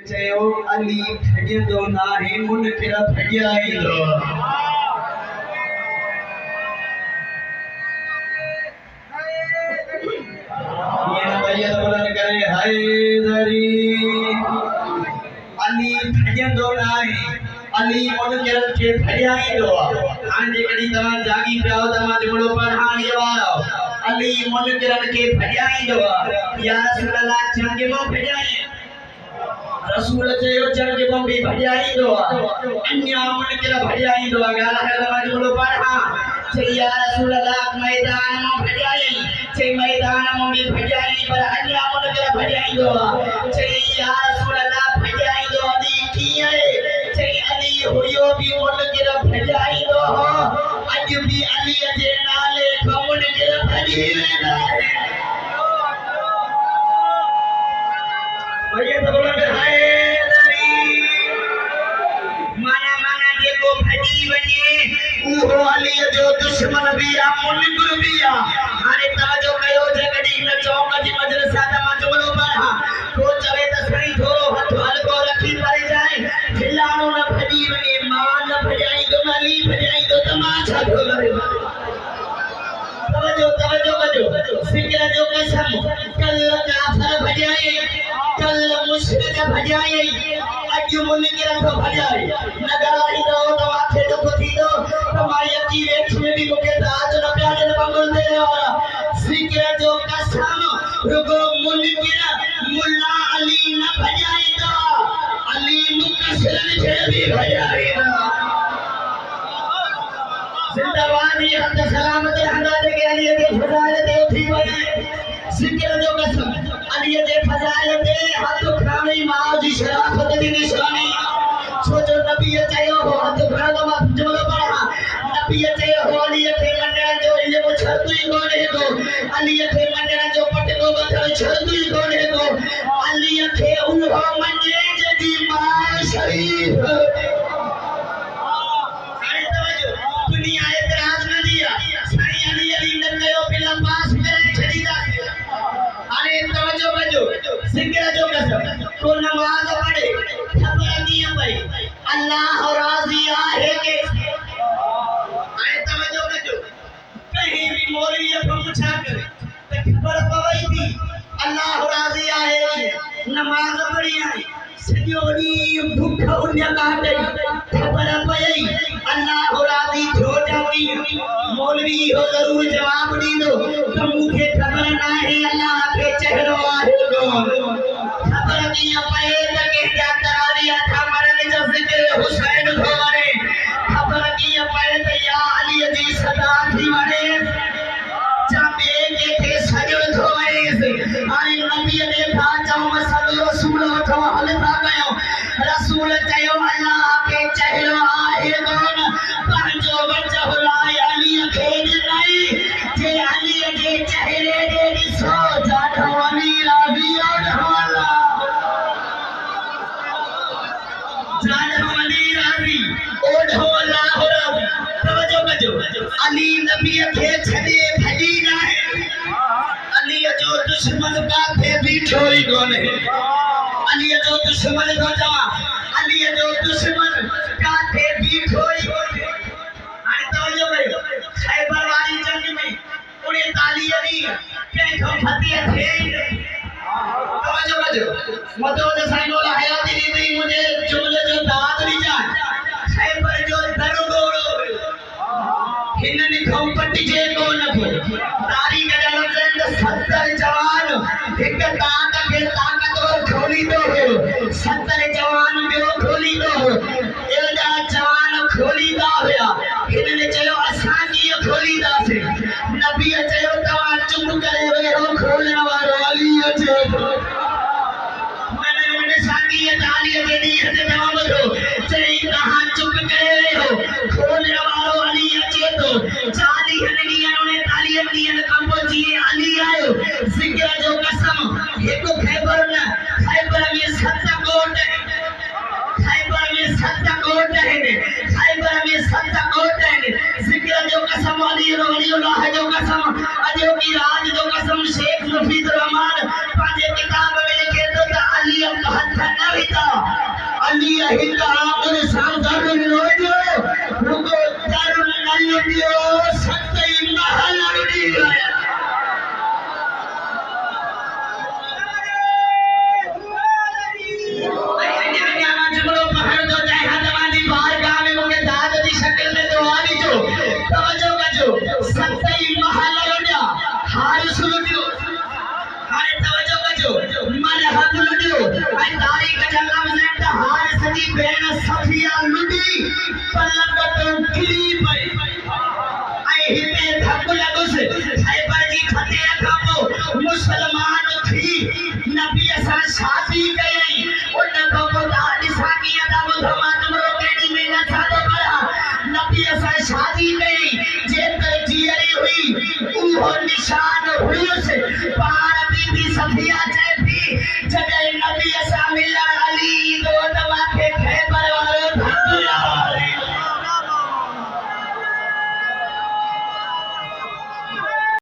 चयो अली भॼंदो नाहे मुनकिर भॼाईंदो हैदरी अली भॼंदो नाहे अली मुनकिर खे भॼाईंदो हाणे जेकॾहिं तव्हां जागी पिया हो त मां जुमिलो पढ़ाइण वारो अली मुनकिर खे भॼाईंदो या रसूल अल्लाह जंग में भॼाए रसूल चयो जंग में भी भॼाईंदो अन्या मुनकिर भॼाईंदो ॻाल्हि तव्हां जुमिलो पढ़ा चई या रसूल अल्लाह मैदान में भॼाई चई मैदान में भी भॼाई पर अन्या मुनकिर भॼाईंदो चई या रसूल अल्लाह भॼाईंदो अली कीअं चई अली हुयो भी मुनकिर भॼाईंदो अॼु भी अली जे नाले खां मुनकिर भॼी वेंदा भैया तो बोला हैदरी माना माना जेको भॼी वञे उहो अली जो दुश्मन भी आ मुनकिर भी आ हाणे तवजो कयो जेकॾहिं हिन चौक जी मजलिस आहे त मां जुमिलो पढ़ा को चवे त साईं थोरो हथ हल्को रखी परे जाए खिलाणो न भॼी वञे मां न भॼाईंदो न अली भॼाईंदो त मां छा थो करे तवजो कजो फ़िक्र जो कसम कल काफ़िर भॼाए कल मुश्रिक भॼाए अॼु मुनकिर थो भॼाए न ॻाल्हाईंदो त माथे दुख थींदो त मां यकी वेठ में भी मूंखे दाद न पिया ॾियनि मंगल दे फ़िक्र जो कसम रुगो मुनकिर मुल्ला अली न भॼाईंदो अली मुकसिरन खे भी भॼाईंदो जिंदाबाद ये हद सलामत हदा के अली के फजाइल दे उठी वने ज़िक्र जो कसम अली के फजाइल दे हद खानी मां जी शराफत दी निशानी सोचो नबी चयो हो हद खणो मां जुमलो पढ़ा नबी चयो हो अली के मंडण जो इल्म छतुई कोने को अली के मंडण जो पटको बथल छतुई कोने को अली के उहो मने जदी मां शरीफ ज़िक्र जो कसम तो नमाज पढ़े खबर नहीं भाई अल्लाह राजी आहे के आए तवज्जो कजो कहीं भी मौलवी को पूछा करे तो खबर पवई थी अल्लाह राजी आहे के नमाज पढ़ी है सजोड़ी भूख उन काटे खबर पई अल्लाह राजी थो जावी मौलवी हो जरूर जवाब दींदो तो मुखे खबर ना है अल्लाह के चेहरो आहे खबर नहीं पए लगे तराविया था मरने जो जिक्र हुसैन को मरे खबर नहीं पए तो या अली जी सदा थी मरे जामे के थे सजो थो मरे हाने नबी ने था जाओ मसल रसूल को हलता गयो रसूल चयो अल्लाह के चेहरो आहे कोन पंजो वजह लाए अली के नहीं जे अली के चेहरे दे दिसो जाठो अली राजी अली नबी के छड़े भजी ना है अली जो दुश्मन का थे बीठो ही कोने अली जो दुश्मन को जवा अली जो दुश्मन का थे बीठो ही कोने हाने तवज्जो कयो खैबर वाली जंग में 39 अली के को फतेह थे तवज्जो कयो मदद साईं मौला हयाती दी मुझे जुमले जो दाद दी जाए खैबर जो दरगोड़ो हिननि खां पटिजे कोन को तारीख़ जा लफ़्ज़ 70 जवान हिक ताक़त खे ताक़तवर खोलींदो हुयो 70 जवान ॿियो खोलींदो हुयो एॾा जवान खोलींदा हुया हिननि चयो असां कीअं खोलींदासीं नबी चयो तव्हां चुप करे वेहो खोलण वारो अली अचे थो मैंने साथी ताली के ॾींहं ते तव्हां ॿुधो चई तव्हां चुप करे वेहो खोलण वारो अली अचे थो 40 ॾींहं ने 40 ॾींहं खां पोइ जीअं अली आयो ज़िक्र जो कसम हिकु खैबर न खैबर में 7 कोट खैबर में 7 कोट आहिनि खैबर में 7 कोट आहिनि ज़िक्र जो कसम अली अल्लाह जो कसम अजो की राज जो कसम शेख मुफीद रहमान पंहिंजे किताब में लिखे थो त अली हथ न हिता अली हिता आपने सावधान लोजो रुको तरुण नल्लियो सत्य महल अड़ी मुसलमान थी नबी असा शादी कई उन को दादी साकी अदा मुधमा तुमरो केडी मेना सादो पड़ा नबी असा शादी कई जे तर जियरी हुई उहो निशान हुई से पार बीबी सफिया